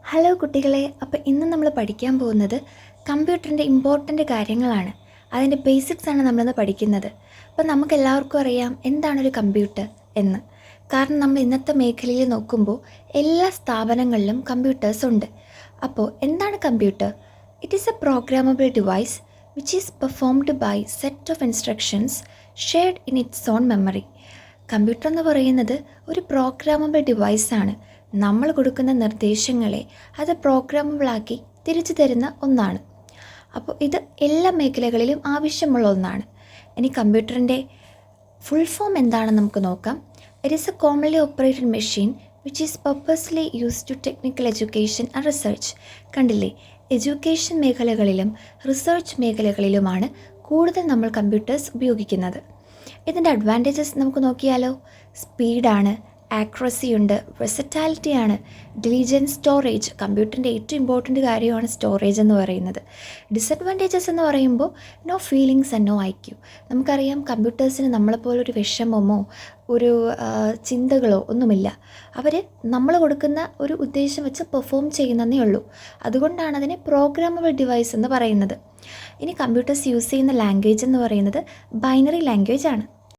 Hello കുട്ടികളെ, അപ്പോൾ ഇന്ന് നമ്മൾ പഠിക്കാൻ പോകുന്നത് കമ്പ്യൂട്ടറിൻ്റെ ഇമ്പോർട്ടൻ്റ് കാര്യങ്ങളാണ്. അതിൻ്റെ ബേസിക്സ് ആണ് നമ്മളിന്ന് പഠിക്കുന്നത്. അപ്പോൾ നമുക്കെല്ലാവർക്കും അറിയാം എന്താണൊരു കമ്പ്യൂട്ടർ എന്ന്. കാരണം നമ്മൾ ഇന്നത്തെ മേഖലയിൽ നോക്കുമ്പോൾ എല്ലാ സ്ഥാപനങ്ങളിലും കമ്പ്യൂട്ടേഴ്സ് ഉണ്ട്. അപ്പോൾ എന്താണ് computer? It is a programmable device which is performed by set of instructions shared in its own memory. Computer എന്ന് പറയുന്നത് ഒരു പ്രോഗ്രാമബിൾ ഡിവൈസാണ്. നമ്മൾ കൊടുക്കുന്ന നിർദ്ദേശങ്ങളെ അത് പ്രോഗ്രാമബിളാക്കി തിരിച്ചു തരുന്ന ഒന്നാണ്. അപ്പോൾ ഇത് എല്ലാ മേഖലകളിലും ആവശ്യമുള്ള ഒന്നാണ്. ഇനി കമ്പ്യൂട്ടറിൻ്റെ ഫുൾ ഫോം എന്താണെന്ന് നമുക്ക് നോക്കാം. It is a commonly operated machine which is purposely used to technical education and research. കണ്ടില്ലേ, എഡ്യൂക്കേഷൻ മേഖലകളിലും റിസർച്ച് മേഖലകളിലുമാണ് കൂടുതൽ നമ്മൾ കമ്പ്യൂട്ടേഴ്സ് ഉപയോഗിക്കുന്നത്. ഇതിൻ്റെ അഡ്വാൻറ്റേജസ് നമുക്ക് നോക്കിയാലോ. സ്പീഡാണ്, ആക്യുറസി ഉണ്ട്, വെർസറ്റാലിറ്റി ആണ്, ഡിലിജൻസ്, സ്റ്റോറേജ്. കമ്പ്യൂട്ടറിൻ്റെ ഏറ്റവും ഇമ്പോർട്ടൻ്റ് കാര്യമാണ് സ്റ്റോറേജ് എന്ന് പറയുന്നത്. ഡിസഡ്വാൻറ്റേജസ് എന്ന് പറയുമ്പോൾ no feelings and no IQ. നമുക്കറിയാം കമ്പ്യൂട്ടേഴ്സിന് നമ്മളെപ്പോലൊരു വിഷമമോ ഒരു ചിന്തകളോ ഒന്നുമില്ല. അവർ നമ്മൾ കൊടുക്കുന്ന ഒരു ഉദ്ദേശം വെച്ച് പെർഫോം ചെയ്യുന്നതേ ഉള്ളൂ. അതുകൊണ്ടാണ് അതിനെ പ്രോഗ്രാമബിൾ ഡിവൈസ് എന്ന് പറയുന്നത്. ഇനി കമ്പ്യൂട്ടേഴ്സ് യൂസ് ചെയ്യുന്ന ലാംഗ്വേജ് എന്ന് പറയുന്നത് ബൈനറി ലാംഗ്വേജ് ആണ്.